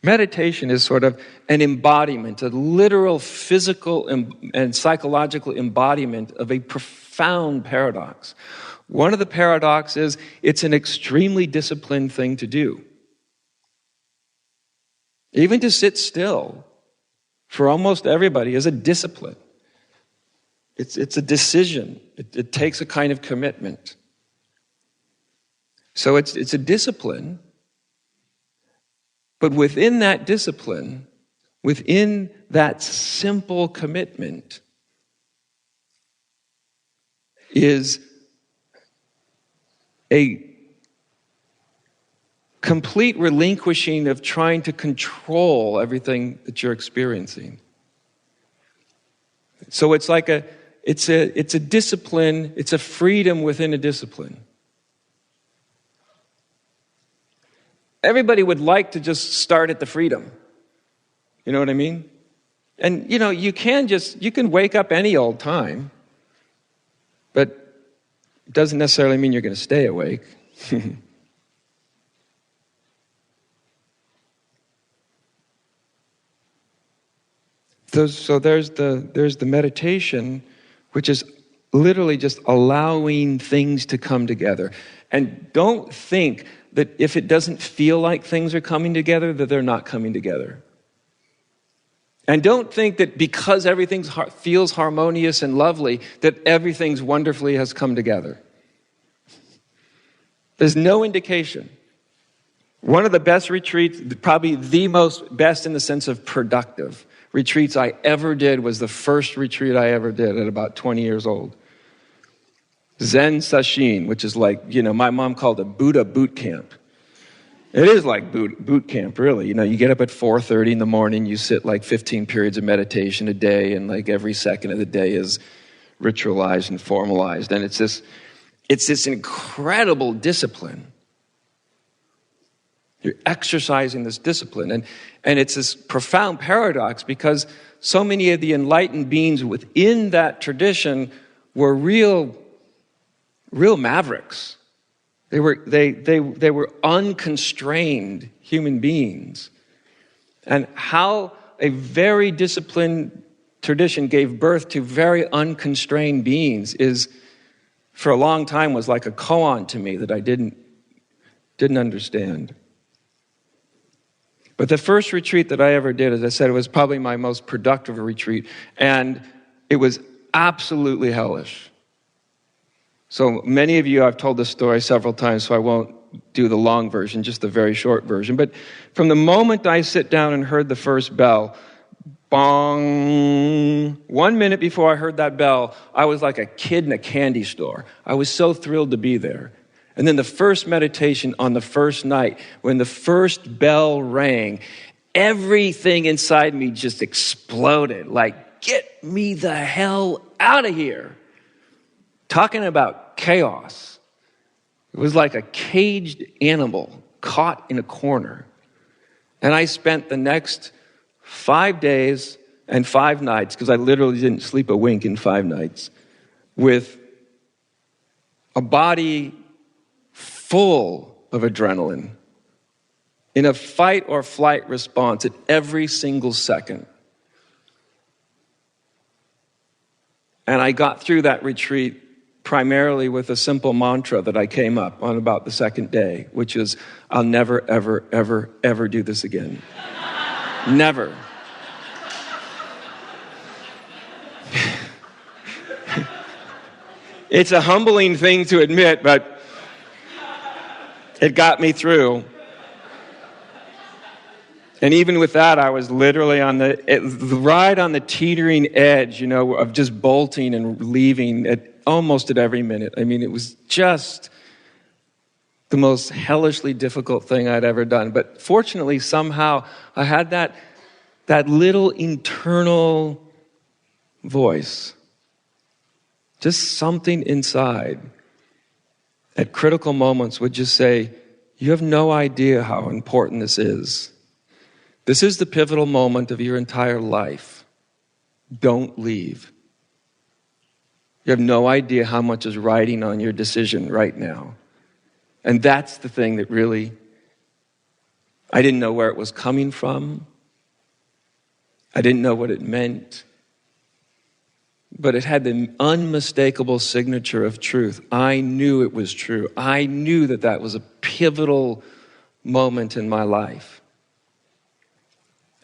Meditation is sort of an embodiment, a literal physical and psychological embodiment of a profound paradox. One of the paradoxes is it's an extremely disciplined thing to do. Even to sit still, for almost everybody, is a discipline. It's a decision. It takes a kind of commitment. So it's a discipline, but within that discipline, within that simple commitment, is a complete relinquishing of trying to control everything that you're experiencing. So it's like it's a discipline, it's a freedom within a discipline. Everybody would like to just start at the freedom. You know what I mean? And you can wake up any old time, but it doesn't necessarily mean you're going to stay awake. So there's the meditation, which is literally just allowing things to come together. And don't think that if it doesn't feel like things are coming together, that they're not coming together. And don't think that because everything feels harmonious and lovely, that everything's wonderfully has come together. There's no indication. One of the best retreats, probably the most best in the sense of productive retreats I ever did, was the first retreat I ever did at about 20 years old. Zen Sesshin, which is like, my mom called it Buddha boot camp. It is like boot camp, really. You get up at 4:30 in the morning, you sit like 15 periods of meditation a day, and like every second of the day is ritualized and formalized. And it's this incredible discipline. You're exercising this discipline. And it's this profound paradox because so many of the enlightened beings within that tradition were real mavericks. They were unconstrained human beings. And how a very disciplined tradition gave birth to very unconstrained beings is, for a long time, was like a koan to me that I didn't understand. But the first retreat that I ever did, as I said, it was probably my most productive retreat, and it was absolutely hellish. So many of you, I've told this story several times, so I won't do the long version, just the very short version. But from the moment I sit down and heard the first bell, bong, 1 minute before I heard that bell, I was like a kid in a candy store. I was so thrilled to be there. And then the first meditation on the first night, when the first bell rang, everything inside me just exploded. Like, get me the hell out of here. Talking about chaos. It was like a caged animal caught in a corner. And I spent the next 5 days and 5 nights, because I literally didn't sleep a wink in 5 nights, with a body full of adrenaline, in a fight or flight response at every single second. And I got through that retreat primarily with a simple mantra that I came up on about the second day, which is, I'll never, ever, ever, ever do this again. Never. It's a humbling thing to admit, but it got me through. And even with that, I was literally right on the teetering edge, of just bolting and leaving almost at every minute. I mean, it was just the most hellishly difficult thing I'd ever done. But fortunately, somehow, I had that little internal voice, just something inside, at critical moments would just say, you have no idea how important this is. This is the pivotal moment of your entire life. Don't leave. You have no idea how much is riding on your decision right now. And that's the thing that really I didn't know where it was coming from. I didn't know what it meant. But it had the unmistakable signature of truth. I knew it was true. I knew that that was a pivotal moment in my life.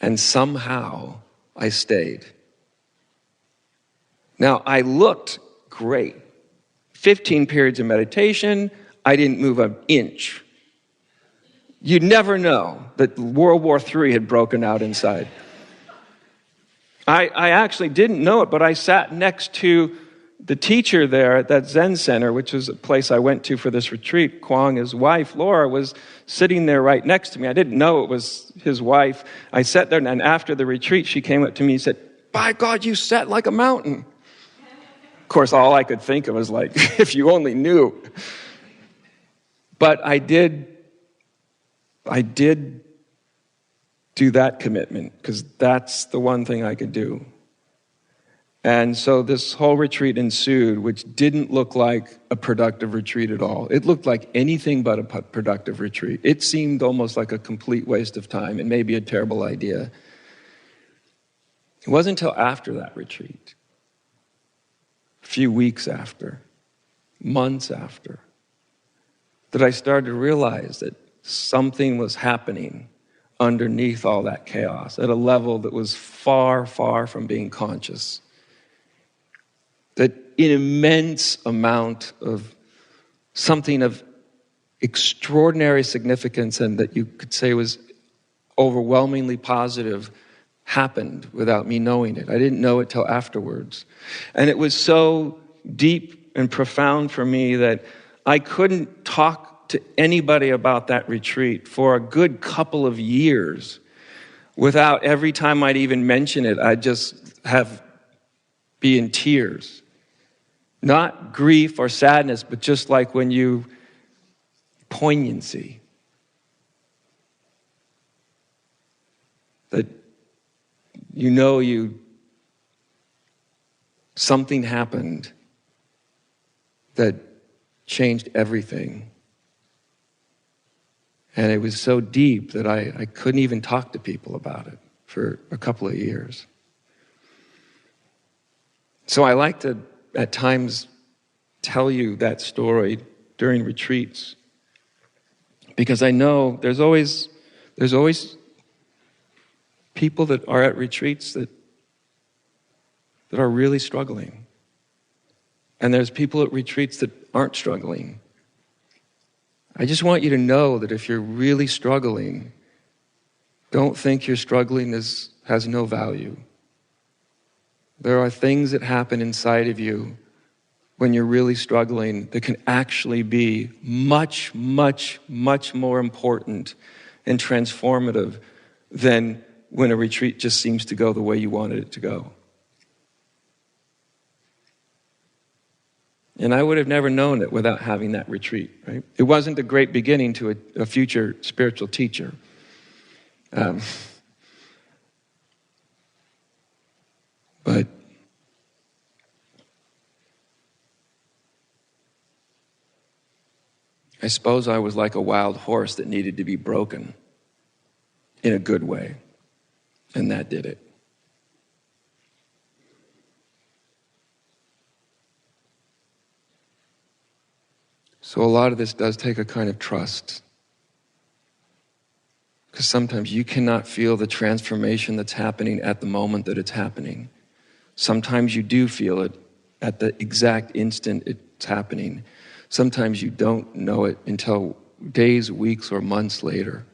And somehow I stayed. Now, I looked great. 15 periods of meditation, I didn't move an inch. You'd never know that World War III had broken out inside. I actually didn't know it, but I sat next to the teacher there at that Zen center, which is a place I went to for this retreat. Kwang, his wife, Laura, was sitting there right next to me. I didn't know it was his wife. I sat there, and after the retreat, she came up to me and said, "By God, you sat like a mountain." Of course, all I could think of was like, if you only knew. But I did do that commitment, because that's the one thing I could do. And so this whole retreat ensued, which didn't look like a productive retreat at all. It looked like anything but a productive retreat. It seemed almost like a complete waste of time and maybe a terrible idea. It wasn't until after that retreat, a few weeks after, months after, that I started to realize that something was happening underneath all that chaos at a level that was far, far from being conscious. That an immense amount of something of extraordinary significance, and that you could say was overwhelmingly positive, happened without me knowing it. I didn't know it till afterwards. And it was so deep and profound for me that I couldn't talk to anybody about that retreat for a good couple of years without, every time I'd even mention it, I'd just be in tears. Not grief or sadness, but just like when you, poignancy. That something happened that changed everything. And it was so deep that I couldn't even talk to people about it for a couple of years. So I like to, at times, tell you that story during retreats, because I know there's always people that are at retreats that are really struggling. And there's people at retreats that aren't struggling. I just want you to know that if you're really struggling, don't think your struggling has no value. There are things that happen inside of you when you're really struggling that can actually be much, much, much more important and transformative than when a retreat just seems to go the way you wanted it to go. And I would have never known it without having that retreat, right? It wasn't a great beginning to a future spiritual teacher. But I suppose I was like a wild horse that needed to be broken in a good way. And that did it. So a lot of this does take a kind of trust. Because sometimes you cannot feel the transformation that's happening at the moment that it's happening. Sometimes you do feel it at the exact instant it's happening. Sometimes you don't know it until days, weeks, or months later.